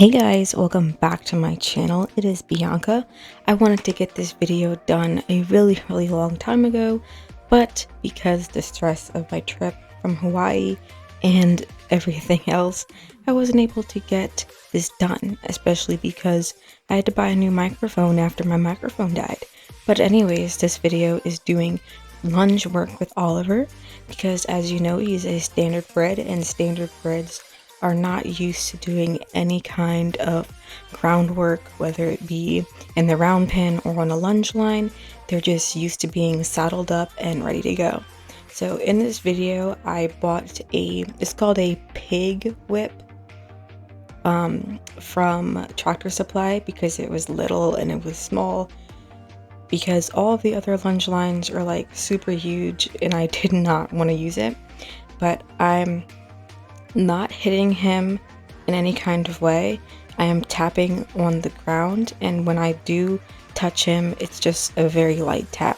Hey guys, welcome back to my channel. It is Bianca. I wanted to get this video done a really long time ago, but because the stress of my trip from Hawaii and everything else, I wasn't able to get this done, especially because I had to buy a new microphone after my microphone died. But anyways, this video is doing lunge work with Oliver because, as you know, he's a standardbred, and standardbreds are not used to doing any kind of groundwork, whether it be in the round pen or on a lunge line. They're just used to being saddled up and ready to go. So in this video, I bought it's called a pig whip from Tractor Supply because it was little and it was small, because all of the other lunge lines are like super huge and I did not want to use it. But I'm not hitting him in any kind of way. I am tapping on the ground, and when I do touch him, it's just a very light tap.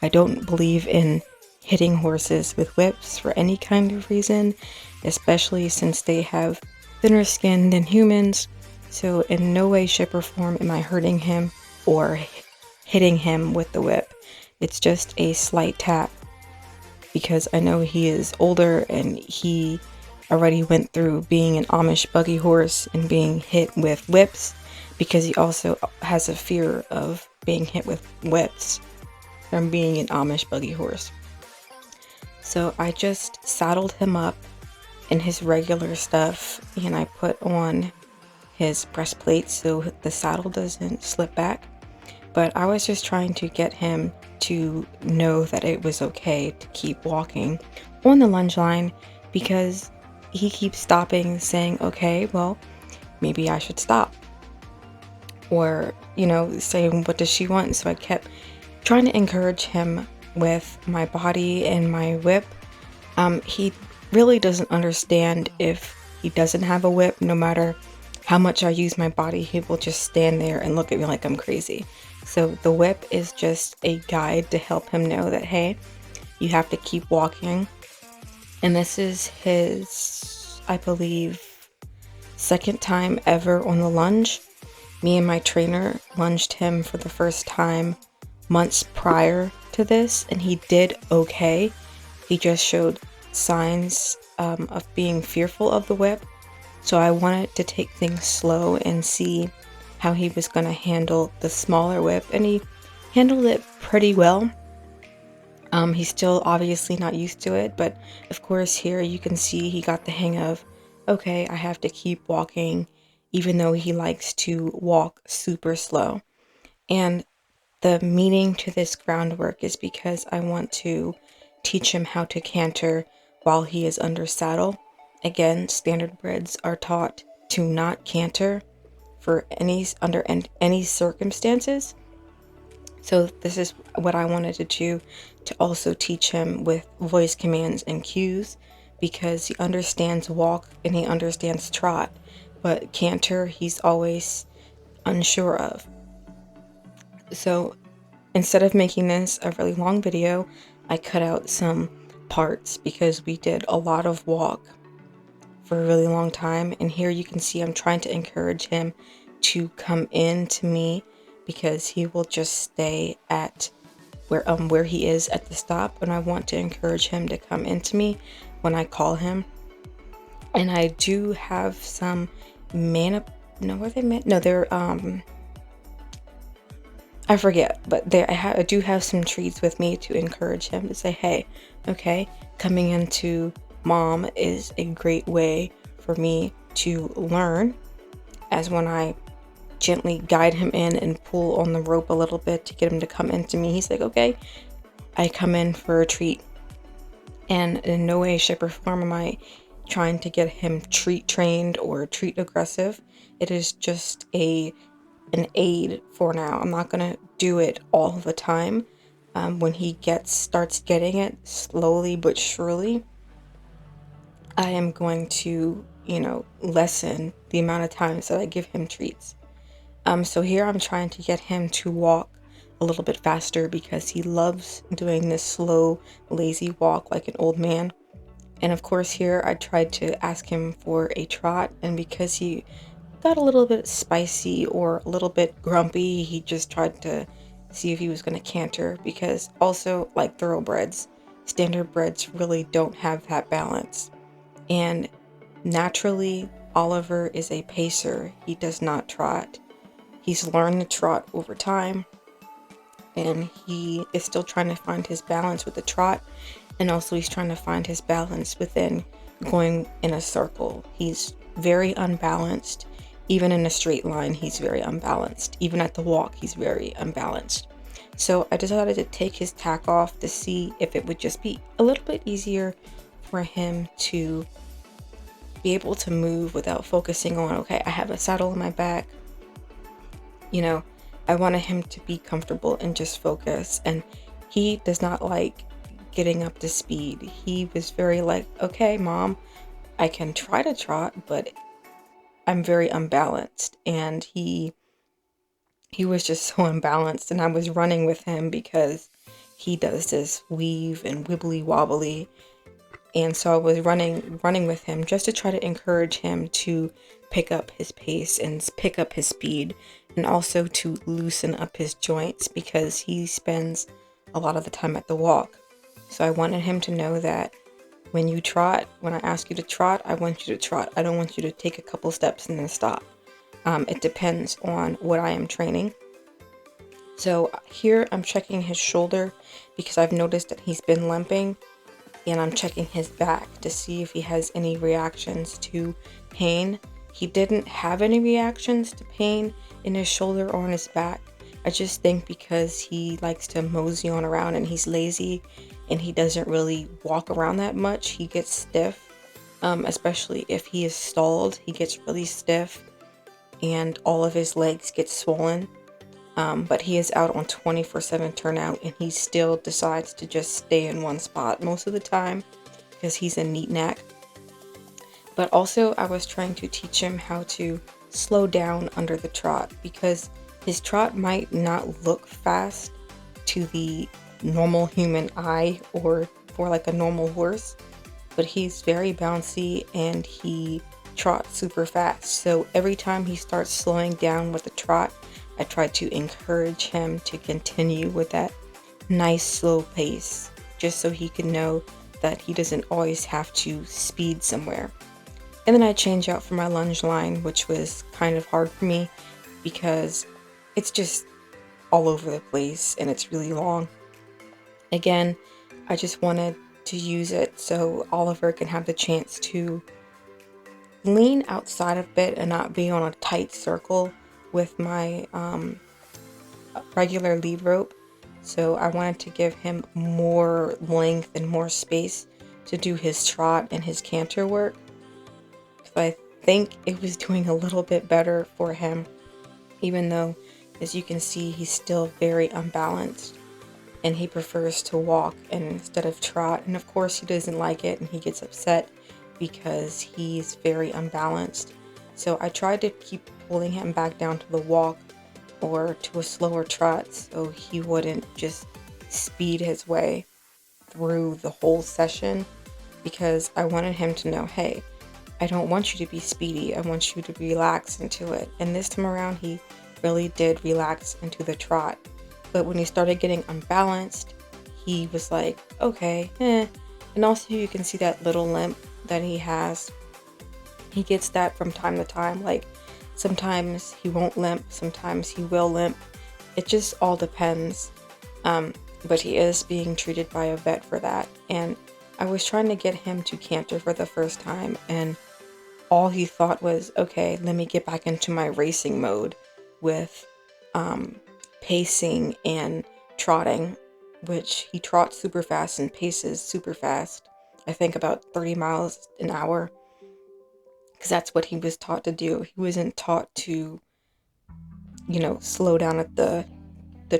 I don't believe in hitting horses with whips for any kind of reason, especially since they have thinner skin than humans. So in no way, shape, or form am I hurting him or hitting him with the whip. It's just a slight tap because I know he is older and he already went through being an Amish buggy horse and being hit with whips, because he also has a fear of being hit with whips from being an Amish buggy horse. So I just saddled him up in his regular stuff and I put on his breastplate so the saddle doesn't slip back. But I was just trying to get him to know that it was okay to keep walking on the lunge line, because he keeps stopping, saying, okay, well, maybe I should stop. Or, saying, what does she want? So I kept trying to encourage him with my body and my whip. He really doesn't understand if he doesn't have a whip. No matter how much I use my body, he will just stand there and look at me like I'm crazy. So the whip is just a guide to help him know that, hey, you have to keep walking. And this is his, I believe, second time ever on the lunge. Me and my trainer lunged him for the first time months prior to this, and he did okay. He just showed signs of being fearful of the whip. So I wanted to take things slow and see how he was going to handle the smaller whip, and he handled it pretty well. He's still obviously not used to it, but of course here you can see he got the hang of, okay, I have to keep walking, even though he likes to walk super slow. And the meaning to this groundwork is because I want to teach him how to canter while he is under saddle. Again, standardbreds are taught to not canter for under any circumstances. So this is what I wanted to do, to also teach him with voice commands and cues, because he understands walk and he understands trot, but canter he's always unsure of. So instead of making this a really long video, I cut out some parts because we did a lot of walk for a really long time. And here you can see I'm trying to encourage him to come in to me, because he will just stay at where he is at the stop, and I want to encourage him to come into me when I call him. And I do have some I forget, but I do have some treats with me to encourage him, to say, hey, okay, coming into mom is a great way for me to learn, as when I gently guide him in and pull on the rope a little bit to get him to come into me, he's like, okay, I come in for a treat. And in no way, shape, or form am I trying to get him treat trained or treat aggressive. It is just an aid for now. I'm not gonna do it all the time. When he starts getting it slowly but surely, I am going to, lessen the amount of times that I give him treats. So here I'm trying to get him to walk a little bit faster, because he loves doing this slow, lazy walk like an old man. And of course here I tried to ask him for a trot, and because he got a little bit spicy or a little bit grumpy. He just tried to see if he was going to canter, because also, like thoroughbreds, standardbreds really don't have that balance. And naturally, Oliver is a pacer. He does not trot. He's learned to trot over time, and he is still trying to find his balance with the trot, and also he's trying to find his balance within going in a circle. He's very unbalanced. Even in a straight line, he's very unbalanced. Even at the walk, he's very unbalanced. So I decided to take his tack off to see if it would just be a little bit easier for him to be able to move without focusing on, okay, I have a saddle on my back. You know, I wanted him to be comfortable and just focus. And he does not like getting up to speed. He was very like, okay, mom, I can try to trot, but I'm very unbalanced. And he was just so unbalanced, and I was running with him because he does this weave and wibbly wobbly. And so I was running with him just to try to encourage him to pick up his pace and pick up his speed, and also to loosen up his joints, because he spends a lot of the time at the walk. So I wanted him to know that when you trot, when I ask you to trot, I want you to trot. I don't want you to take a couple steps and then stop. It depends on what I am training. So here I'm checking his shoulder because I've noticed that he's been limping, and I'm checking his back to see if he has any reactions to pain. He didn't have any reactions to pain in his shoulder or in his back. I just think because he likes to mosey on around and he's lazy and he doesn't really walk around that much, he gets stiff, especially if he is stalled. He gets really stiff and all of his legs get swollen. But he is out on 24/7 turnout, and he still decides to just stay in one spot most of the time because he's a neat knack. But also I was trying to teach him how to slow down under the trot, because his trot might not look fast to the normal human eye or for like a normal horse, but he's very bouncy and he trots super fast. So every time he starts slowing down with the trot, I try to encourage him to continue with that nice slow pace, just so he can know that he doesn't always have to speed somewhere. And then I change out for my lunge line, which was kind of hard for me because it's just all over the place and it's really long. Again, I just wanted to use it so Oliver can have the chance to lean outside a bit and not be on a tight circle with my regular lead rope. So I wanted to give him more length and more space to do his trot and his canter work, because I think it was doing a little bit better for him, even though, as you can see, he's still very unbalanced and he prefers to walk instead of trot. And of course he doesn't like it and he gets upset because he's very unbalanced. So I tried to keep pulling him back down to the walk or to a slower trot so he wouldn't just speed his way through the whole session, because I wanted him to know, hey, I don't want you to be speedy. I want you to relax into it. And this time around, he really did relax into the trot. But when he started getting unbalanced, he was like, okay, And also you can see that little limp that he has. He gets that from time to time. Like sometimes he won't limp, sometimes he will limp. It just all depends. But he is being treated by a vet for that. And I was trying to get him to canter for the first time, and all he thought was, okay, let me get back into my racing mode with pacing and trotting, which he trots super fast and paces super fast. I think about 30 miles an hour, because that's what he was taught to do. He wasn't taught to, slow down at the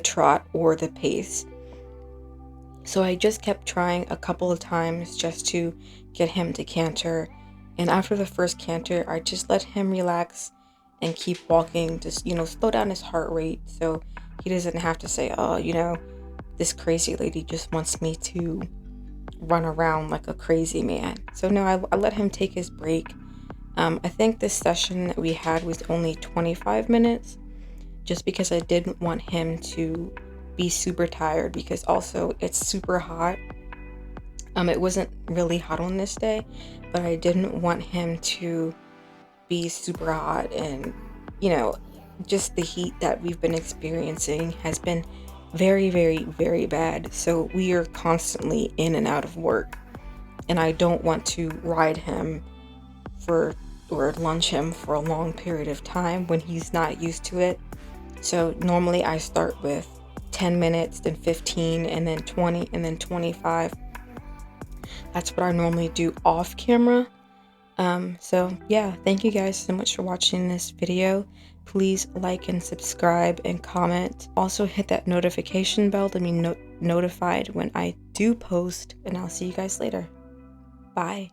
trot or the pace. So I just kept trying a couple of times just to get him to canter. And after the first canter, I just let him relax and keep walking, just, slow down his heart rate so he doesn't have to say, oh, this crazy lady just wants me to run around like a crazy man. So no, I let him take his break. I think this session that we had was only 25 minutes, just because I didn't want him to be super tired, because also it's super hot. It wasn't really hot on this day, but I didn't want him to be super hot, and just the heat that we've been experiencing has been very, very, very bad. So we are constantly in and out of work, and I don't want to ride him for or lunge him for a long period of time when he's not used to it. So normally I start with 10 minutes, then 15, and then 20, and then 25. That's what I normally do off camera. So yeah, thank you guys so much for watching this video. Please like and subscribe and comment. Also hit that notification bell to be notified when I do post, and I'll see you guys later. Bye.